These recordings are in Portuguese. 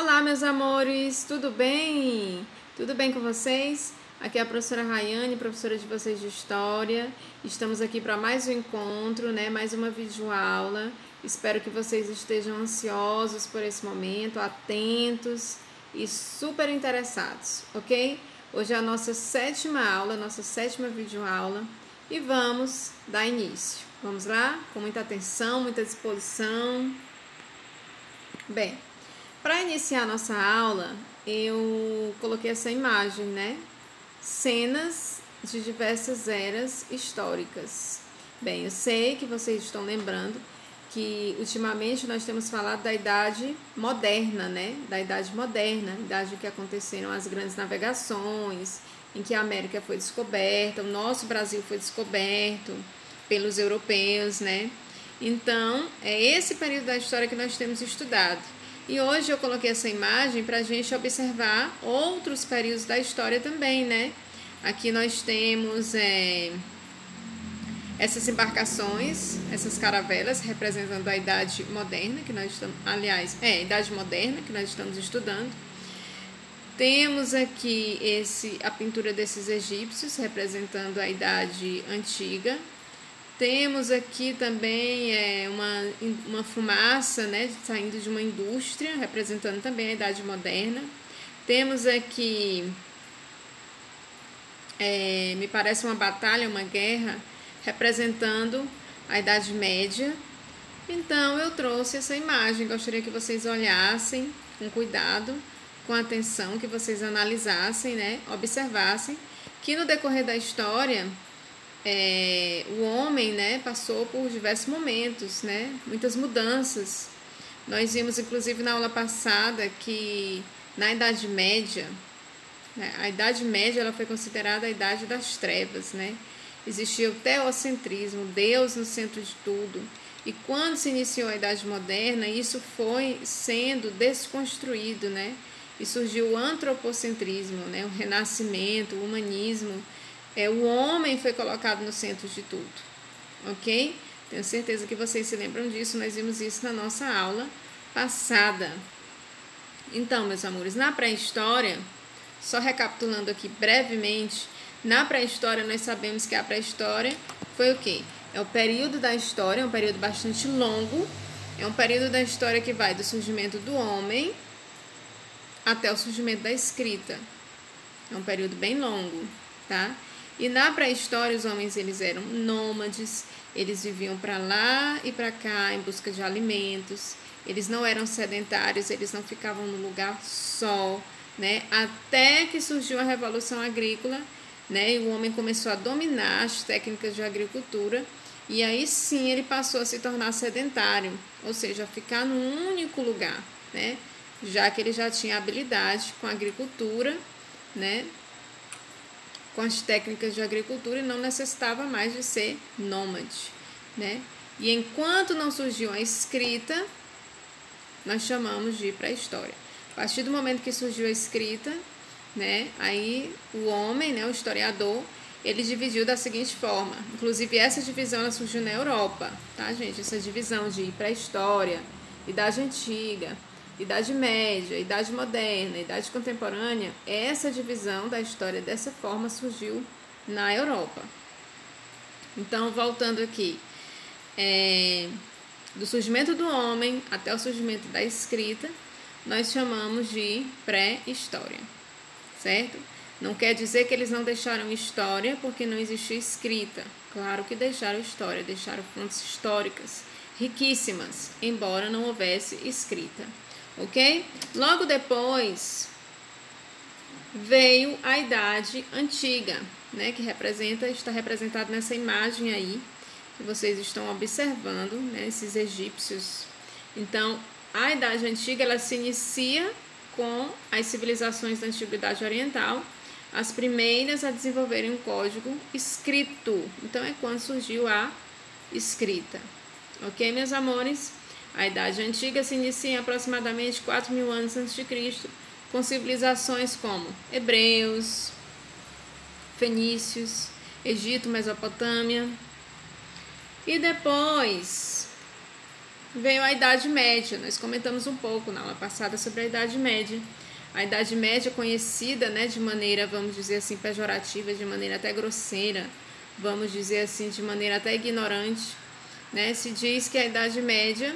Olá, meus amores, tudo bem? Tudo bem com vocês? Aqui é a professora Rayane, professora de vocês de História. Estamos aqui para mais um encontro, mais uma videoaula. Espero que vocês estejam ansiosos por esse momento, atentos e super interessados, ok? Hoje é a nossa sétima aula, nossa sétima videoaula e vamos dar início. Vamos lá? Com muita atenção, muita disposição. Bem, para iniciar a nossa aula, eu coloquei essa imagem, Cenas de diversas eras históricas. Bem, eu sei que vocês estão lembrando que ultimamente nós temos falado da Idade Moderna, Da Idade Moderna, idade em que aconteceram as grandes navegações, em que a América foi descoberta, o nosso Brasil foi descoberto pelos europeus, Então, é esse período da história que nós temos estudado. E hoje eu coloquei essa imagem para a gente observar outros períodos da história também, Aqui nós temos essas embarcações, essas caravelas representando a Idade Moderna, que nós estamos, a Idade Moderna que nós estamos estudando. Temos aqui a pintura desses egípcios representando a Idade Antiga. Temos aqui também uma fumaça, saindo de uma indústria, representando também a Idade Moderna. Temos aqui, me parece uma batalha, uma guerra, representando a Idade Média. Então, eu trouxe essa imagem, gostaria que vocês olhassem com cuidado, com atenção, que vocês analisassem, observassem, que no decorrer da história, o homem, passou por diversos momentos, muitas mudanças. Nós vimos, inclusive, na aula passada, que na Idade Média, a Idade Média ela foi considerada a Idade das Trevas, Existia o teocentrismo, Deus no centro de tudo. E quando se iniciou a Idade Moderna, isso foi sendo desconstruído, E surgiu o antropocentrismo, o renascimento, o humanismo. O homem foi colocado no centro de tudo, ok? Tenho certeza que vocês se lembram disso, nós vimos isso na nossa aula passada. Então, meus amores, na pré-história, só recapitulando aqui brevemente, na pré-história nós sabemos que a pré-história foi o quê? É o período da história, é um período bastante longo, é um período da história que vai do surgimento do homem até o surgimento da escrita. É um período bem longo, tá? E na pré-história os homens eles eram nômades, eles viviam para lá e para cá em busca de alimentos, eles não eram sedentários, eles não ficavam no lugar só, Até que surgiu a Revolução Agrícola, E o homem começou a dominar as técnicas de agricultura e aí sim ele passou a se tornar sedentário, ou seja, ficar num único lugar, Já que ele já tinha habilidade com a agricultura, com as técnicas de agricultura e não necessitava mais de ser nômade, E enquanto não surgiu a escrita, nós chamamos de pré-história. A partir do momento que surgiu a escrita, aí o homem, o historiador, ele dividiu da seguinte forma. Inclusive essa divisão ela surgiu na Europa, tá, gente? Essa divisão de pré-história, Idade Antiga, Idade Média, Idade Moderna, Idade Contemporânea, essa divisão da história dessa forma surgiu na Europa. Então, voltando aqui, do surgimento do homem até o surgimento da escrita, nós chamamos de pré-história, certo? Não quer dizer que eles não deixaram história porque não existia escrita. Claro que deixaram história, deixaram fontes históricas riquíssimas, embora não houvesse escrita. Ok? Logo depois veio a Idade Antiga, que está representado nessa imagem aí, que vocês estão observando, esses egípcios. Então, a Idade Antiga ela se inicia com as civilizações da Antiguidade Oriental, as primeiras a desenvolverem um código escrito. Então, é quando surgiu a escrita. Ok, meus amores? A Idade Antiga se inicia em aproximadamente 4.000 anos antes de Cristo, com civilizações como hebreus, fenícios, Egito, Mesopotâmia. E depois veio a Idade Média. Nós comentamos um pouco na aula passada sobre a Idade Média. A Idade Média conhecida, né, de maneira, vamos dizer assim, pejorativa, de maneira até grosseira, vamos dizer assim, de maneira até ignorante, né? Se diz que a Idade Média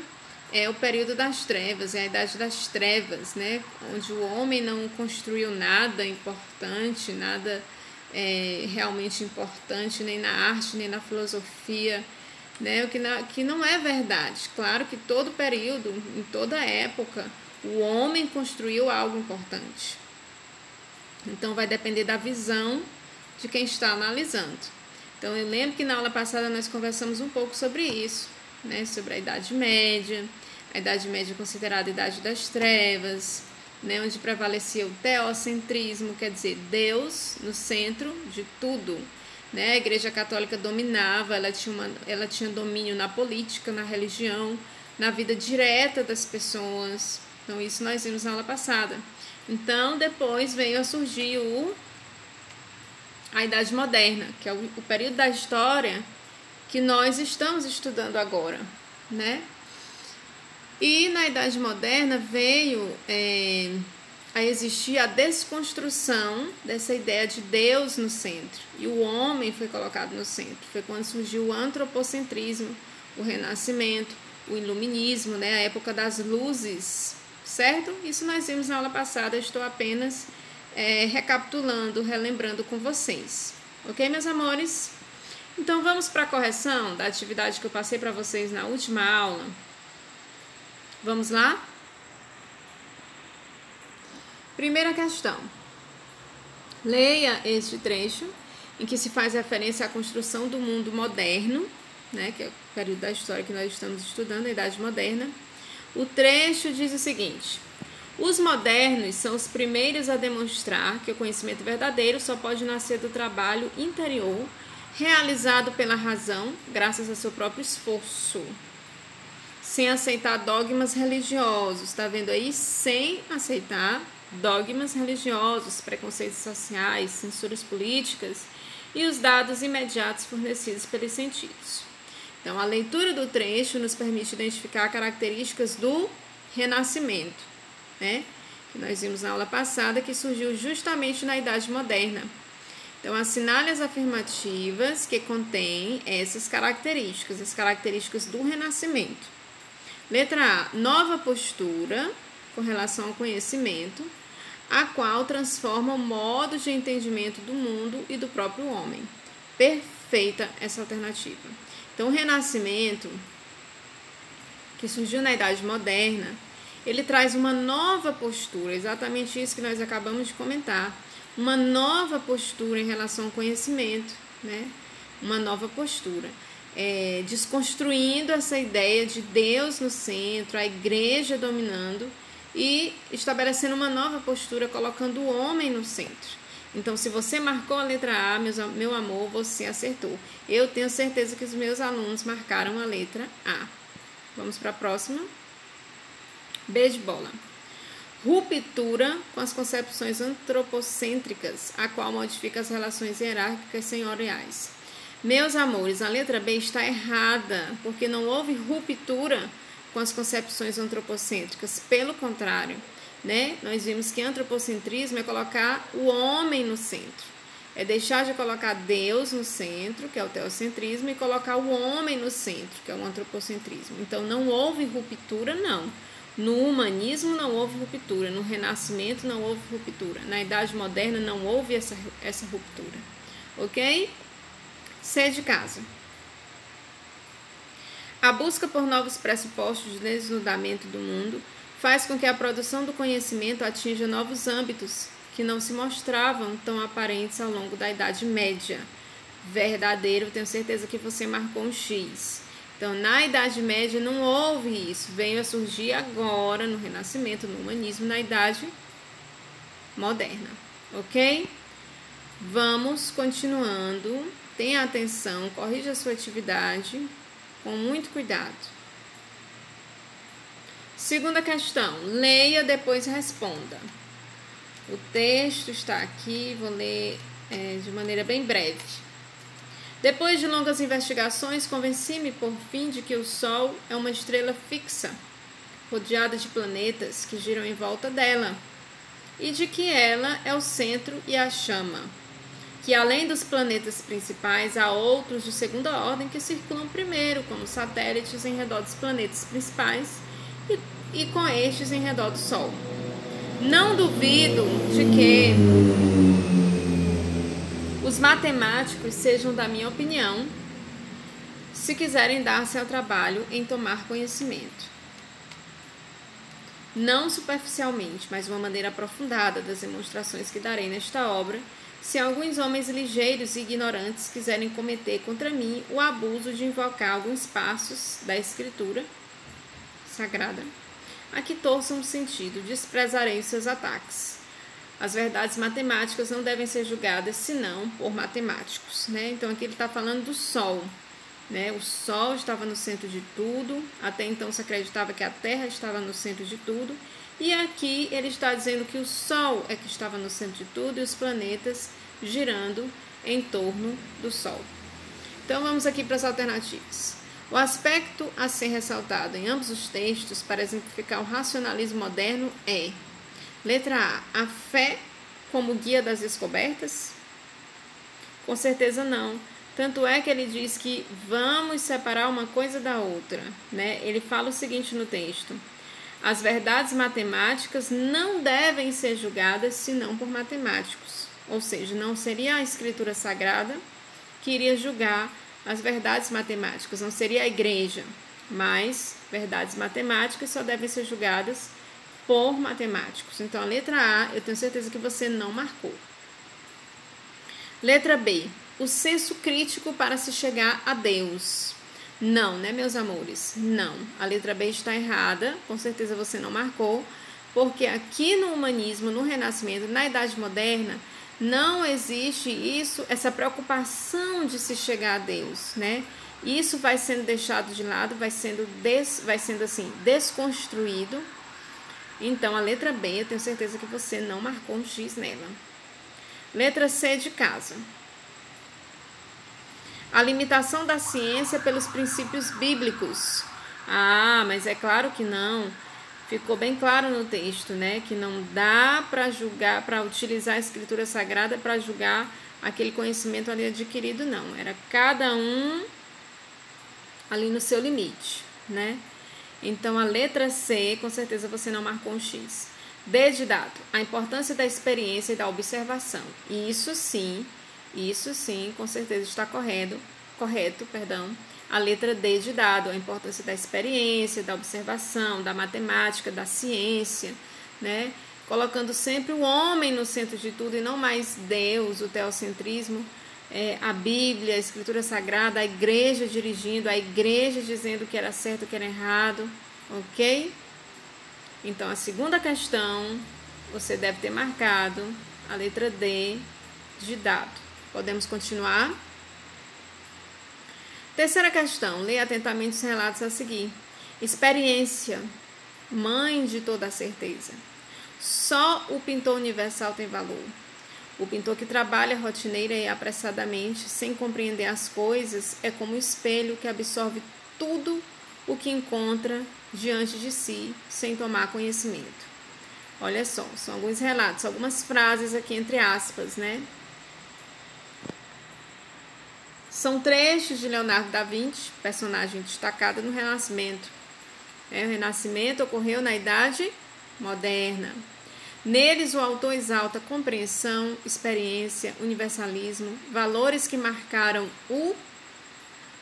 é o período das trevas, é a Idade das Trevas, né? Onde o homem não construiu nada importante, nada realmente importante, nem na arte, nem na filosofia, né? Que não é verdade. Claro que todo período, em toda época, o homem construiu algo importante. Então, vai depender da visão de quem está analisando. Então, eu lembro que na aula passada nós conversamos um pouco sobre isso, né? Sobre a Idade Média. A Idade Média é considerada a Idade das Trevas, né? Onde prevalecia o teocentrismo, quer dizer, Deus no centro de tudo. Né? A Igreja Católica dominava, ela tinha domínio na política, na religião, na vida direta das pessoas. Então, isso nós vimos na aula passada. Então, depois veio a surgir a Idade Moderna, que é o período da história que nós estamos estudando agora, né? E na Idade Moderna veio a existir a desconstrução dessa ideia de Deus no centro. E o homem foi colocado no centro. Foi quando surgiu o antropocentrismo, o Renascimento, o Iluminismo, né? A época das luzes, certo? Isso nós vimos na aula passada, eu estou apenas recapitulando, relembrando com vocês. Ok, meus amores? Então, vamos para a correção da atividade que eu passei para vocês na última aula. Vamos lá? Primeira questão. Leia este trecho em que se faz referência à construção do mundo moderno, né, que é o período da história que nós estamos estudando, a Idade Moderna. O trecho diz o seguinte: os modernos são os primeiros a demonstrar que o conhecimento verdadeiro só pode nascer do trabalho interior realizado pela razão, graças a seu próprio esforço, sem aceitar dogmas religiosos. Tá vendo aí? Sem aceitar dogmas religiosos, preconceitos sociais, censuras políticas e os dados imediatos fornecidos pelos sentidos. Então, a leitura do trecho nos permite identificar características do Renascimento, né? Que nós vimos na aula passada, que surgiu justamente na Idade Moderna. Então, assinale as afirmativas que contêm essas características, as características do Renascimento. Letra A, nova postura com relação ao conhecimento, a qual transforma o modo de entendimento do mundo e do próprio homem. Perfeita essa alternativa. Então, o Renascimento, que surgiu na Idade Moderna, ele traz uma nova postura, exatamente isso que nós acabamos de comentar, uma nova postura em relação ao conhecimento, né? Uma nova postura, desconstruindo essa ideia de Deus no centro, a igreja dominando e estabelecendo uma nova postura, colocando o homem no centro. Então, se você marcou a letra A, meu amor, você acertou. Eu tenho certeza que os meus alunos marcaram a letra A. Vamos para a próxima. B de bola. Ruptura com as concepções antropocêntricas, a qual modifica as relações hierárquicas senhoriais. Meus amores, a letra B está errada, porque não houve ruptura com as concepções antropocêntricas. Pelo contrário, né? Nós vimos que antropocentrismo é colocar o homem no centro. É deixar de colocar Deus no centro, que é o teocentrismo, e colocar o homem no centro, que é o antropocentrismo. Então, não houve ruptura, não. No humanismo não houve ruptura, no Renascimento não houve ruptura, na Idade Moderna não houve essa ruptura. Ok? C de casa. A busca por novos pressupostos de desnudamento do mundo faz com que a produção do conhecimento atinja novos âmbitos que não se mostravam tão aparentes ao longo da Idade Média. Verdadeiro, tenho certeza que você marcou um X. Então, na Idade Média não houve isso, veio a surgir agora, no Renascimento, no Humanismo, na Idade Moderna, ok? Vamos continuando, tenha atenção, corrija a sua atividade com muito cuidado. Segunda questão, leia, depois responda. O texto está aqui, vou ler de maneira bem breve. Depois de longas investigações, convenci-me por fim de que o Sol é uma estrela fixa, rodeada de planetas que giram em volta dela, e de que ela é o centro e a chama, que além dos planetas principais, há outros de segunda ordem que circulam primeiro, como satélites em redor dos planetas principais e com estes em redor do Sol. Não duvido de que os matemáticos sejam da minha opinião, se quiserem dar-se ao trabalho em tomar conhecimento. Não superficialmente, mas de uma maneira aprofundada das demonstrações que darei nesta obra, se alguns homens ligeiros e ignorantes quiserem cometer contra mim o abuso de invocar alguns passos da Escritura Sagrada, a que torçam o sentido, desprezarei os seus ataques. As verdades matemáticas não devem ser julgadas senão por matemáticos, né? Então aqui ele está falando do Sol, né? O Sol estava no centro de tudo, até então se acreditava que a Terra estava no centro de tudo, e aqui ele está dizendo que o Sol é que estava no centro de tudo e os planetas girando em torno do Sol. Então vamos aqui para as alternativas. O aspecto a ser ressaltado em ambos os textos para exemplificar o racionalismo moderno é: letra A fé como guia das descobertas? Com certeza não. Tanto é que ele diz que vamos separar uma coisa da outra, né? Ele fala o seguinte no texto: as verdades matemáticas não devem ser julgadas senão por matemáticos. Ou seja, não seria a Escritura Sagrada que iria julgar as verdades matemáticas, não seria a igreja, mas verdades matemáticas só devem ser julgadas por matemáticos. Então, a letra A, eu tenho certeza que você não marcou. Letra B, o senso crítico para se chegar a Deus. Não, né, meus amores? Não. A letra B está errada, com certeza você não marcou, porque aqui no humanismo, no Renascimento, na Idade Moderna, não existe isso, essa preocupação de se chegar a Deus, né? Isso vai sendo deixado de lado, vai sendo assim, desconstruído. Então, a letra B, eu tenho certeza que você não marcou um X nela. Letra C de casa. A limitação da ciência pelos princípios bíblicos. Ah, mas é claro que não. Ficou bem claro no texto, né? Que não dá para julgar, para utilizar a Escritura Sagrada para julgar aquele conhecimento ali adquirido, não. Era cada um ali no seu limite, né? Então, a letra C, com certeza você não marcou um X. D de dado, a importância da experiência e da observação. Isso sim, com certeza está correto. A letra D de dado, a importância da experiência, da observação, da matemática, da ciência, né? Colocando sempre o homem no centro de tudo e não mais Deus, o teocentrismo, a Bíblia, a Escritura Sagrada, a igreja dirigindo, a igreja dizendo o que era certo, o que era errado, ok? Então, a segunda questão, você deve ter marcado a letra D de dado. Podemos continuar? Terceira questão, leia atentamente os relatos a seguir. Experiência, mãe de toda a certeza. Só o pintor universal tem valor. O pintor que trabalha rotineira e apressadamente, sem compreender as coisas, é como um espelho que absorve tudo o que encontra diante de si, sem tomar conhecimento. Olha só, são alguns relatos, algumas frases aqui entre aspas, né? São trechos de Leonardo da Vinci, personagem destacado no Renascimento. O Renascimento ocorreu na Idade Moderna. Neles, o autor exalta compreensão, experiência, universalismo, valores que marcaram o,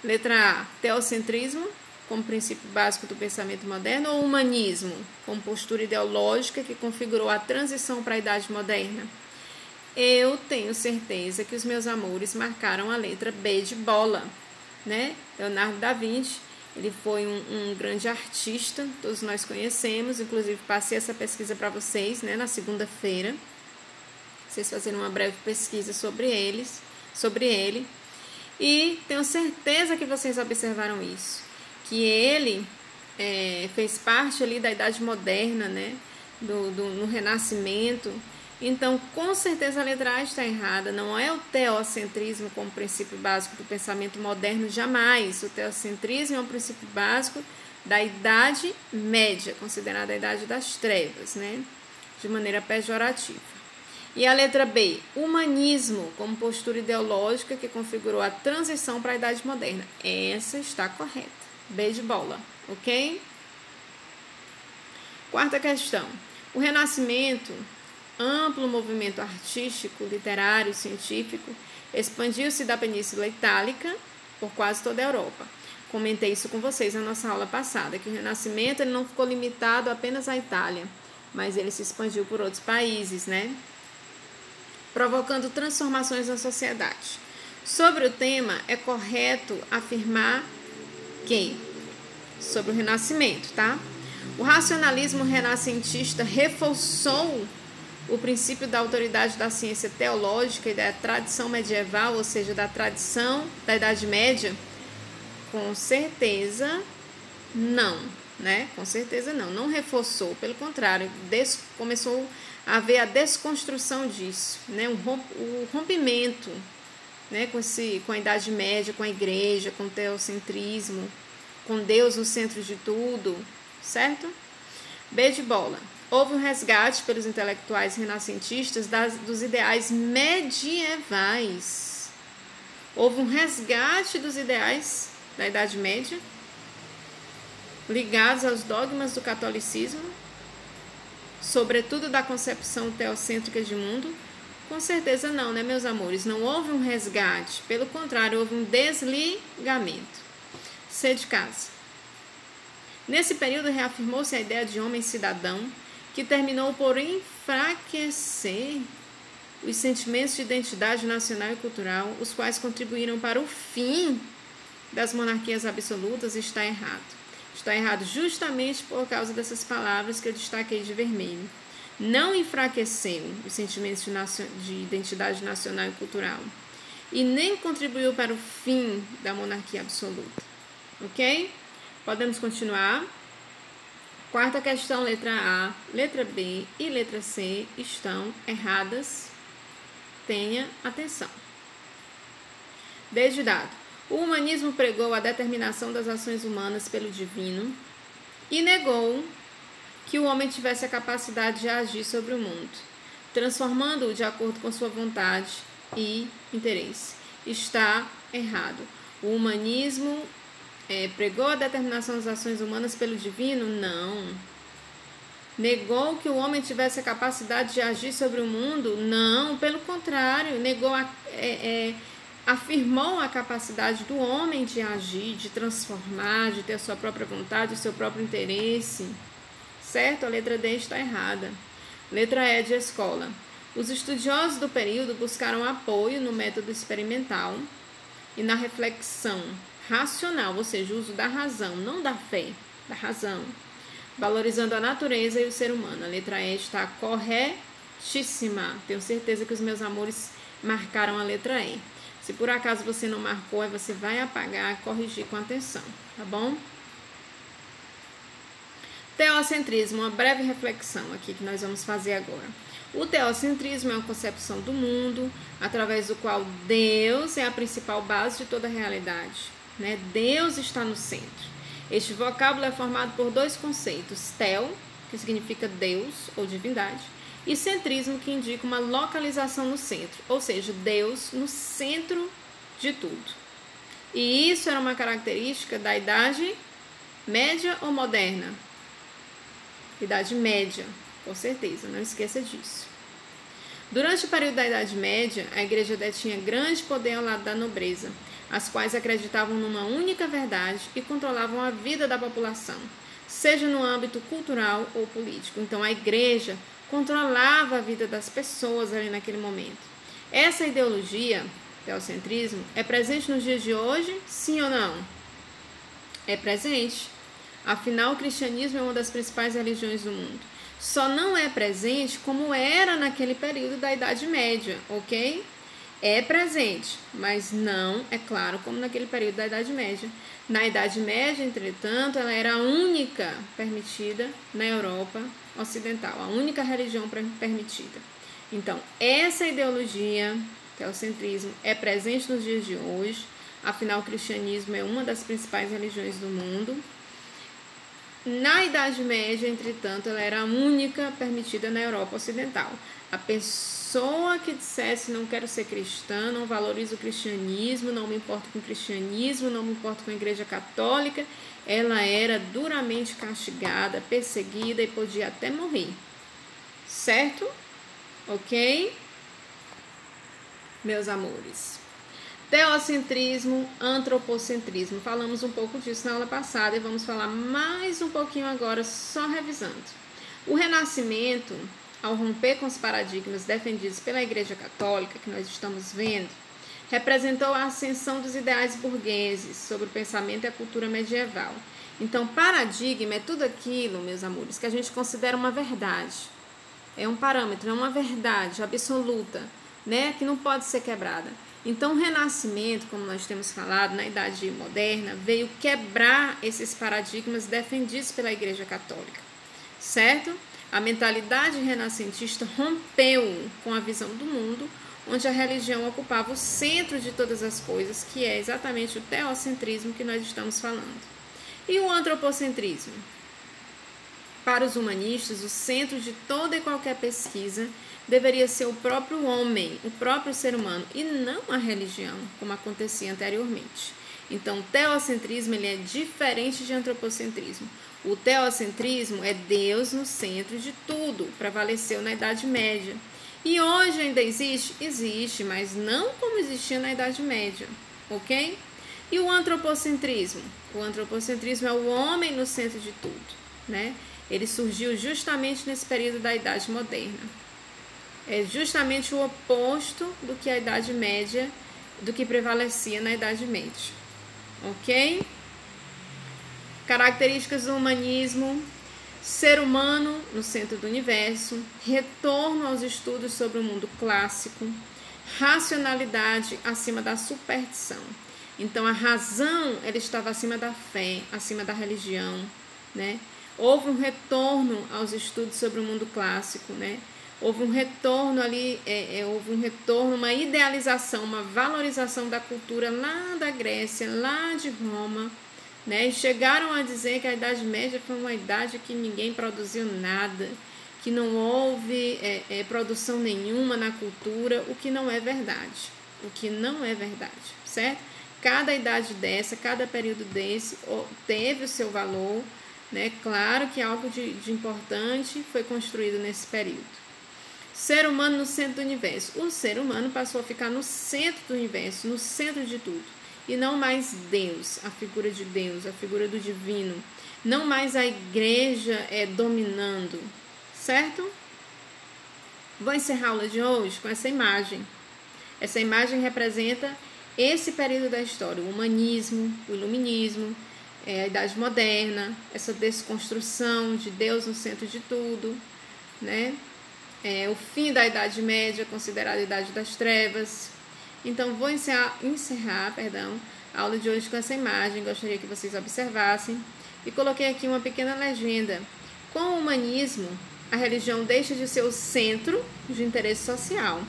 letra A, teocentrismo, como princípio básico do pensamento moderno, ou humanismo, como postura ideológica que configurou a transição para a Idade Moderna. Eu tenho certeza que os meus amores marcaram a letra B de bola, né? Leonardo da Vinci, ele foi um grande artista, todos nós conhecemos, inclusive passei essa pesquisa para vocês, né, na segunda-feira. Vocês fazendo uma breve pesquisa sobre ele, e tenho certeza que vocês observaram isso, que ele fez parte ali da Idade Moderna, né, no Renascimento, Então, com certeza a letra A está errada. Não é o teocentrismo como princípio básico do pensamento moderno, jamais. O teocentrismo é um princípio básico da Idade Média, considerada a Idade das Trevas, né? De maneira pejorativa. E a letra B, humanismo como postura ideológica que configurou a transição para a Idade Moderna. Essa está correta. B de bola, ok? Quarta questão. O Renascimento, amplo movimento artístico, literário, científico, expandiu-se da Península Itálica por quase toda a Europa. Comentei isso com vocês na nossa aula passada, que o Renascimento ele não ficou limitado apenas à Itália, mas ele se expandiu por outros países, né? Provocando transformações na sociedade. Sobre o tema, é correto afirmar que, sobre o Renascimento, tá? O racionalismo renascentista reforçou o princípio da autoridade da ciência teológica e da tradição medieval, ou seja, da tradição da Idade Média? Com certeza não, né? Com certeza não. Não reforçou, pelo contrário, começou a haver a desconstrução disso, né? O rompimento, né? Com a Idade Média, com a igreja, com o teocentrismo, com Deus no centro de tudo, certo? B de bola. Houve um resgate pelos intelectuais renascentistas dos ideais medievais. Houve um resgate dos ideais da Idade Média, ligados aos dogmas do catolicismo, sobretudo da concepção teocêntrica de mundo. Com certeza não, né, meus amores? Não houve um resgate, pelo contrário, houve um desligamento. C de casa. Nesse período reafirmou-se a ideia de homem cidadão, que terminou por enfraquecer os sentimentos de identidade nacional e cultural, os quais contribuíram para o fim das monarquias absolutas. Está errado. Está errado justamente por causa dessas palavras que eu destaquei de vermelho. Não enfraqueceu os sentimentos de identidade nacional e cultural e nem contribuiu para o fim da monarquia absoluta. Ok? Podemos continuar. Quarta questão, letra A, letra B e letra C estão erradas. Tenha atenção. D de dado. O humanismo pregou a determinação das ações humanas pelo divino e negou que o homem tivesse a capacidade de agir sobre o mundo, transformando-o de acordo com sua vontade e interesse. Está errado. O humanismo pregou a determinação das ações humanas pelo divino? Não. Negou que o homem tivesse a capacidade de agir sobre o mundo? Não, pelo contrário, afirmou a capacidade do homem de agir, de transformar, de ter a sua própria vontade, o seu próprio interesse. Certo? A letra D está errada. Letra E de escola. Os estudiosos do período buscaram apoio no método experimental e na reflexão racional, ou seja, o uso da razão, não da fé, da razão, valorizando a natureza e o ser humano. A letra E está corretíssima. Tenho certeza que os meus amores marcaram a letra E. Se por acaso você não marcou, aí você vai apagar, corrigir com atenção, tá bom? Teocentrismo, uma breve reflexão aqui que nós vamos fazer agora. O teocentrismo é uma concepção do mundo através do qual Deus é a principal base de toda a realidade. Né? Deus está no centro. Este vocábulo é formado por dois conceitos: teo, que significa Deus ou divindade, e centrismo, que indica uma localização no centro, ou seja, Deus no centro de tudo. E isso era uma característica da Idade Média ou Moderna? Idade Média, com certeza, não esqueça disso. Durante o período da Idade Média, a igreja detinha grande poder ao lado da nobreza, as quais acreditavam numa única verdade e controlavam a vida da população, seja no âmbito cultural ou político. Então, a igreja controlava a vida das pessoas ali naquele momento. Essa ideologia, teocentrismo, é presente nos dias de hoje? Sim ou não? É presente. Afinal, o cristianismo é uma das principais religiões do mundo. Só não é presente como era naquele período da Idade Média, ok? É presente, mas não, é claro, como naquele período da Idade Média. Na Idade Média, entretanto, ela era a única permitida na Europa Ocidental, a única religião permitida. Então, essa ideologia, teocentrismo, é presente nos dias de hoje. Afinal, o cristianismo é uma das principais religiões do mundo. Na Idade Média, entretanto, ela era a única permitida na Europa Ocidental. A pessoa que dissesse não quero ser cristã, não valorizo o cristianismo, não me importo com o cristianismo, não me importo com a Igreja Católica, ela era duramente castigada, perseguida e podia até morrer. Certo? Ok? Meus amores. Teocentrismo, antropocentrismo. Falamos um pouco disso na aula passada e vamos falar mais um pouquinho agora, só revisando. O Renascimento, ao romper com os paradigmas defendidos pela Igreja Católica, que nós estamos vendo, representou a ascensão dos ideais burgueses sobre o pensamento e a cultura medieval. Então, paradigma é tudo aquilo, meus amores, que a gente considera uma verdade. É um parâmetro, é uma verdade absoluta, né, que não pode ser quebrada. Então, o Renascimento, como nós temos falado, na Idade Moderna, veio quebrar esses paradigmas defendidos pela Igreja Católica, certo? A mentalidade renascentista rompeu com a visão do mundo, onde a religião ocupava o centro de todas as coisas, que é exatamente o teocentrismo que nós estamos falando. E o antropocentrismo? Para os humanistas, o centro de toda e qualquer pesquisa deveria ser o próprio homem, o próprio ser humano, e não a religião, como acontecia anteriormente. Então, o teocentrismo ele é diferente de antropocentrismo. O teocentrismo é Deus no centro de tudo, prevaleceu na Idade Média. E hoje ainda existe? Existe, mas não como existia na Idade Média, ok? E o antropocentrismo? O antropocentrismo é o homem no centro de tudo, né? Ele surgiu justamente nesse período da Idade Moderna. É justamente o oposto do que a Idade Média, do que prevalecia na Idade Média. Ok? Características do humanismo: ser humano no centro do universo, retorno aos estudos sobre o mundo clássico, racionalidade acima da superstição. Então, a razão ela estava acima da fé, acima da religião, né? Houve um retorno aos estudos sobre o mundo clássico, né? Houve um retorno ali, uma idealização, uma valorização da cultura lá da Grécia, lá de Roma, né? E chegaram a dizer que a Idade Média foi uma idade que ninguém produziu nada, que não houve produção nenhuma na cultura, o que não é verdade. O que não é verdade, certo? Cada idade dessa, cada período desse teve o seu valor, né? Claro que algo de importante foi construído nesse período. Ser humano no centro do universo. O ser humano passou a ficar no centro do universo, no centro de tudo. E não mais Deus, a figura de Deus, a figura do divino. Não mais a igreja dominando, certo? Vou encerrar a aula de hoje com essa imagem. Essa imagem representa esse período da história, o humanismo, o iluminismo, a Idade Moderna, essa desconstrução de Deus no centro de tudo, né? O fim da Idade Média, considerada a Idade das Trevas. Então, vou encerrar a aula de hoje com essa imagem, gostaria que vocês observassem. E coloquei aqui uma pequena legenda. Com o humanismo, a religião deixa de ser o centro de interesse social.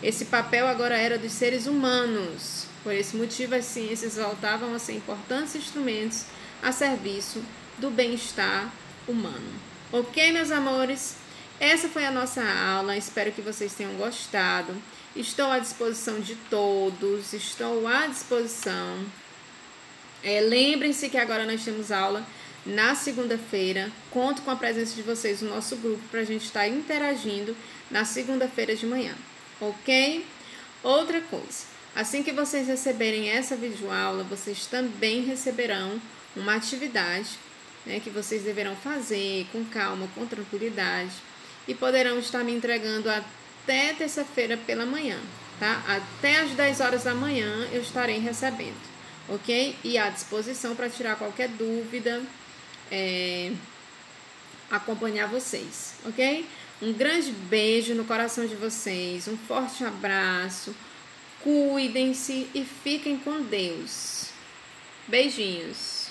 Esse papel agora era dos seres humanos. Por esse motivo, as ciências voltavam a ser importantes instrumentos a serviço do bem-estar humano. Ok, meus amores? Essa foi a nossa aula, espero que vocês tenham gostado. Estou à disposição de todos, estou à disposição. Lembrem-se que agora nós temos aula na segunda-feira. Conto com a presença de vocês no nosso grupo para a gente estar interagindo na segunda-feira de manhã, ok? Outra coisa, assim que vocês receberem essa videoaula, vocês também receberão uma atividade, né, que vocês deverão fazer com calma, com tranquilidade. E poderão estar me entregando até terça-feira pela manhã, tá? Até às 10 horas da manhã eu estarei recebendo, ok? E à disposição para tirar qualquer dúvida, acompanhar vocês, ok? Um grande beijo no coração de vocês, um forte abraço, cuidem-se e fiquem com Deus. Beijinhos!